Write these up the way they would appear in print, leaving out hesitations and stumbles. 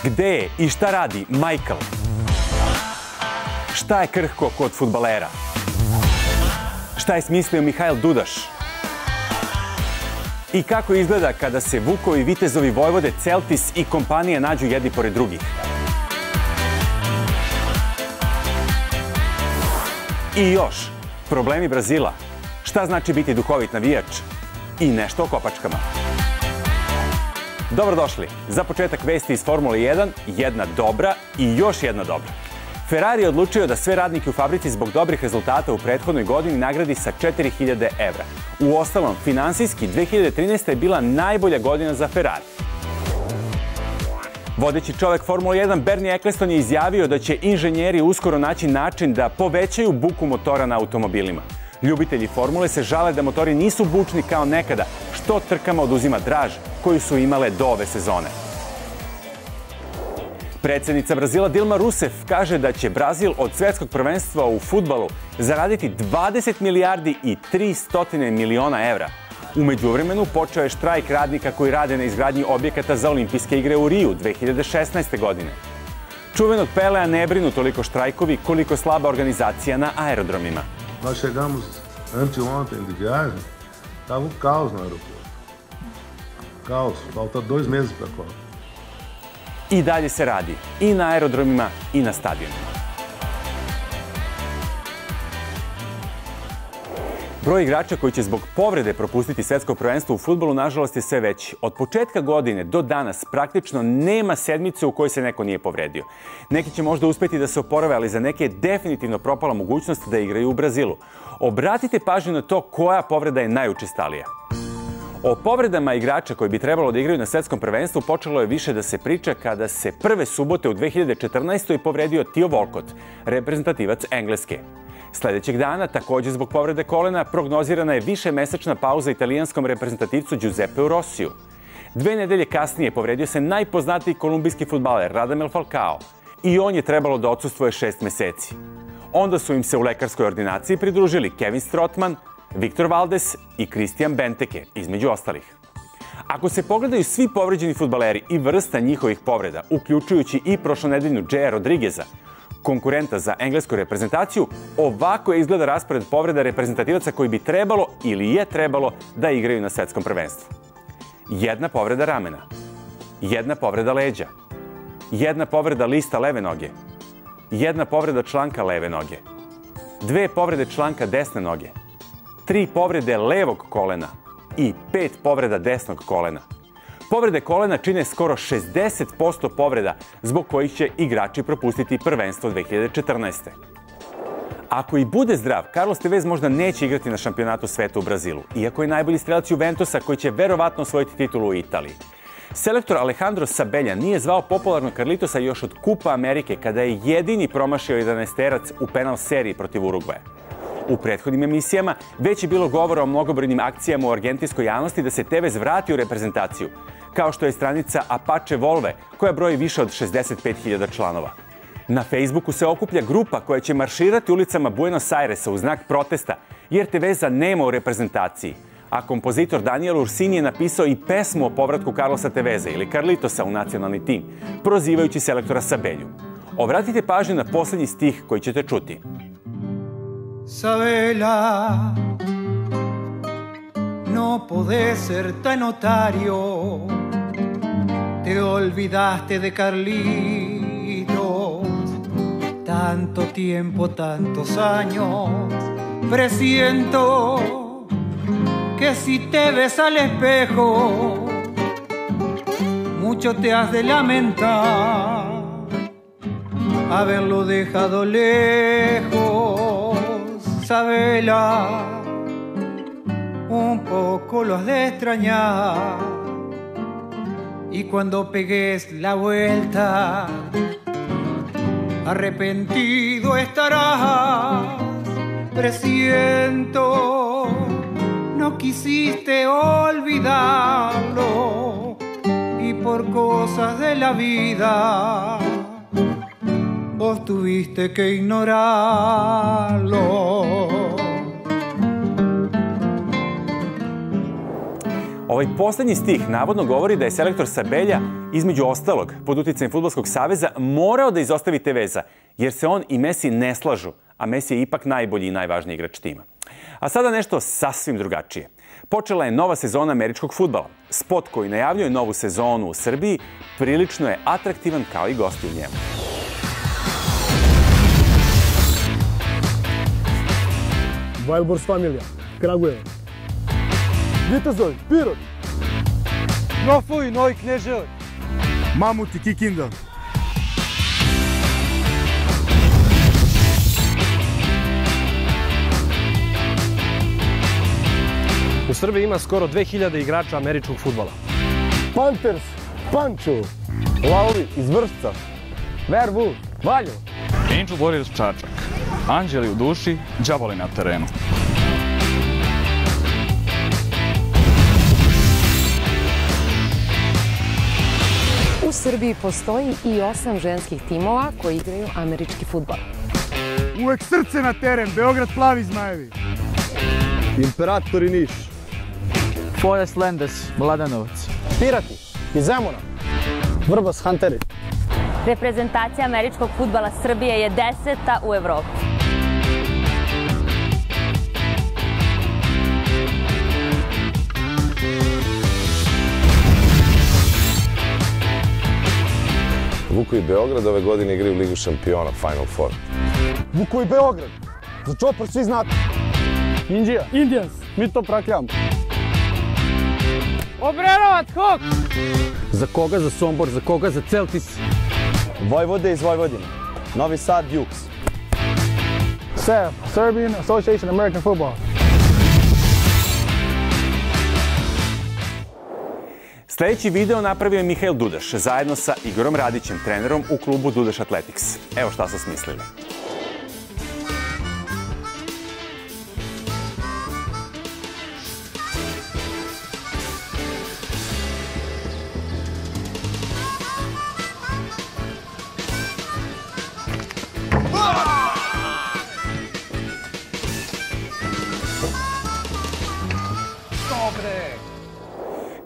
Gde je i šta radi Michael? Šta je krhko kod fudbalera? Šta je smislio Mihajl Dudaš? I kako izgleda kada se Vukovi, Vitezovi, Vojvode, Celtis i kompanija nađu jedni pored drugih? I još, problemi Brazila. Šta znači biti duhovit navijač? I nešto o kopačkama. Dobrodošli. Za početak vesti iz Formule 1, jedna dobra i još jedna dobra. Ferrari je odlučio da sve radnike u fabrici zbog dobrih rezultata u prethodnoj godini nagradi sa 4000 evra. Uostalom, finansijski 2013. je bila najbolja godina za Ferrari. Vodeći čovek Formule 1, Bernie Ecclestone je izjavio da će inženjeri uskoro naći način da povećaju buku motora na automobilima. Ljubitelji formule se žale da motori nisu bučni kao nekada, što trkama oduzima draž koju su imale do ove sezone. Predsjednica Brazila Dilma Rousseff kaže da će Brazil od svetskog prvenstva u fudbalu zaraditi 20 milijardi i 300 miliona evra. U međuvremenu počeo je štrajk radnika koji rade na izgradnji objekata za olimpijske igre u Riju 2016. godine. Čuvenog Pelea ne brinu toliko štrajkovi koliko slaba organizacija na aerodromima. Nós chegamos anteontem de viagem, estava um caos no aeroporto. Caos, falta 2 meses para a Copa. I dalje se radi i na aerodromima i na stadionima. Broj igrača koji će zbog povrede propustiti svetsko prvenstvo u fudbalu nažalost je sve veći. Od početka godine do danas praktično nema sedmice u kojoj se neko nije povredio. Neki će možda uspeti da se oporave, ali za neke je definitivno propala mogućnost da igraju u Brazilu. Obratite pažnju na to koja povreda je najučestalija. O povredama igrača koji bi trebalo da igraju na svetskom prvenstvu počelo je više da se priča kada se prve subote u 2014. povredio Theo Walcott, reprezentativac Engleske. Sljedećeg dana, također zbog povrede kolena, prognozirana je višemesečna pauza italijanskom reprezentativcu Giuseppeu Rossiju. 2 nedelje kasnije povredio se najpoznatiji kolumbijski fudbaler Radamel Falcao i on je trebalo da odsustvuje 6 meseci. Onda su im se u lekarskoj ordinaciji pridružili Kevin Strootman, Victor Valdes i Christian Benteke, između ostalih. Ako se pogledaju svi povređeni fudbaleri i vrsta njihovih povreda, uključujući i prošlonedeljnu Jaya Rodrigueza, konkurenta za englesku reprezentaciju, ovako je izgleda raspored povreda reprezentativaca koji bi trebalo ili je trebalo da igraju na svetskom prvenstvu. 1 povreda ramena, 1 povreda leđa, 1 povreda lista leve noge, 1 povreda članka leve noge, 2 povrede članka desne noge, 3 povrede levog kolena i 5 povreda desnog kolena. Povrede kolena čine skoro 60% povreda zbog kojih će igrači propustiti prvenstvo 2014. Ako i bude zdrav, Carlos Tevez možda neće igrati na šampionatu sveta u Brazilu, iako je najbolji strelac Juventusa koji će verovatno osvojiti titulu u Italiji. Selektor Alejandro Sabelja nije zvao popularnog Carlitosa još od Kupa Amerike kada je jedini promašio 11-terac u penal seriji protiv Urugvaja. U prethodnim emisijama već je bilo govora o mnogobrojnim akcijama u argentinskoj javnosti da se Tevez vrati u reprezentaciju, kao što je stranica Apache Volve, koja broji više od 65.000 članova. Na Facebooku se okuplja grupa koja će marširati ulicama Buenos Airesa u znak protesta, jer Teveza nema u reprezentaciji. A kompozitor Daniel Ursini je napisao i pesmu o povratku Carlosa Teveza ili Carlitosa u nacionalni tim, prozivajući selektora Sabelju. Obratite pažnju na posljednji stih koji ćete čuti. Sabela, no podés ser tan otario, te olvidaste de Carlitos, tanto tiempo, tantos años, presiento que si te ves al espejo, mucho te has de lamentar, haberlo dejado lejos. Sabela, un poco lo has de extrañar y cuando pegues la vuelta arrepentido estarás. Presiento, no quisiste olvidarlo y por cosas de la vida vos tuviste que ignorarlo. Ovaj poslednji stih navodno govori da je selektor Sabelja, između ostalog, pod uticajem Fudbalskog saveza, morao da izostavi te veza, jer se on i Messi ne slažu, a Messi je ipak najbolji i najvažniji igrač tima. A sada nešto sasvim drugačije. Počela je nova sezona američkog fudbala. Spot koji najavljuje novu sezonu u Srbiji prilično je atraktivan kao i gosti u njemu. Wildborgs familija, Kragujevac. Vitezovi, Pirot. Nofovi, Novi Kneževac. Mamuti, Kikinda. U Srbiji ima skoro 2000 igrača američkog fudbala. Panthers, Pančevo. Lauri iz Vršca. Werwolf, Valjevo. Angel Warriors Čačak. Anđeli u duši, đavoli na terenu. U Srbiji postoji i 8 ženskih timova koji igraju američki fudbal. Uvek srce na teren, Beograd plavi zmajevi. Imperator i Niš. Forest Landes, Mladenovac. Pirati iz Zemuna. Vrbas, Hunteri. Reprezentacija američkog fudbala Srbije je 10. u Evropi. Vukovi Beograd ove godine igraju Ligu šampiona, Final Four. Vukovi Beograd. Za Čopar svi znate. Indija. Indians. Mi to prakljamo. Obrenovac, Hok! Za koga za Sombor, za koga za Celtis? Vojvode iz Vojvodine. Novi Sad, Dukes. SAF, Serbian Association American Football. Sljedeći video napravio je Mihail Dudaš zajedno sa Igorom Radićem, trenerom u klubu Dudaš Athletics. Evo šta su smislili.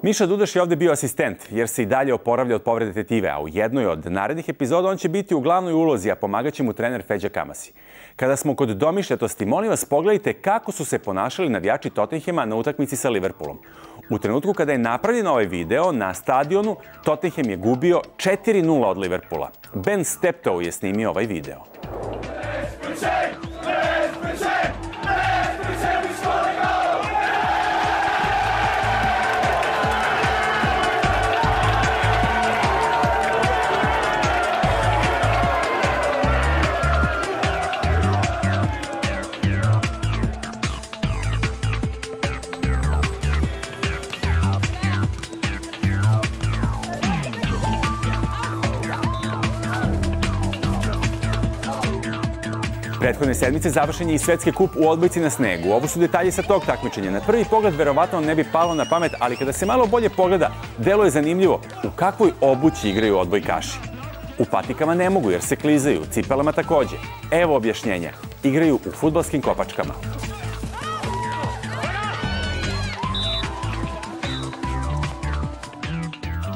Miša Dudaš je ovde bio asistent, jer se i dalje oporavlja od povrede tetive, a u jednoj od narednih epizoda on će biti u glavnoj ulozi, a pomagaće mu trener Feđa Kamasi. Kada smo kod domišljatosti, molim vas pogledajte kako su se ponašali navijači Tottenhema na utakmici sa Liverpoolom. U trenutku kada je napravljen ovaj video, na stadionu Tottenham je gubio 4:0 od Liverpoola. Ben Steptoe je snimio ovaj video. Prethodne sedmice završen je i svetski kup u odbojci na snegu. Ovo su detalji sa tog takmičenja. Na prvi pogled verovatno ne bi palo na pamet, ali kada se malo bolje pogleda, delo je zanimljivo u kakvoj obući igraju odbojkaši. U patikama ne mogu jer se klizaju, cipelama takođe. Evo objašnjenja. Igraju u fudbalskim kopačkama.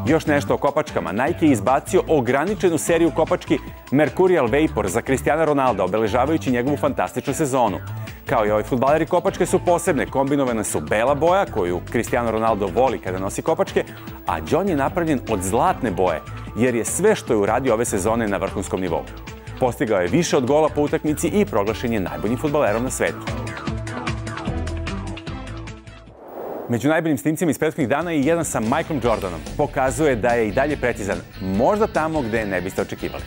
Još nešto o kopačkama. Nike je izbacio ograničenu seriju kopački Mercurial Vapor za Cristiana Ronalda, obeležavajući njegovu fantastičnu sezonu. Kao i ovi fudbaleri, kopačke su posebne. Kombinovana su bela boja, koju Cristiano Ronaldo voli kada nosi kopačke, a John je napravljen od zlatne boje, jer je sve što je uradio ove sezone na vrhunskom nivou. Postigao je više od gola po utakmici i proglašen je najboljim fudbalerom na svetu. Među najboljim snimcima iz prethodnih dana je jedan sa Michaelom Jordanom. Pokazuje da je i dalje precizan, možda tamo gde ne biste očekivali.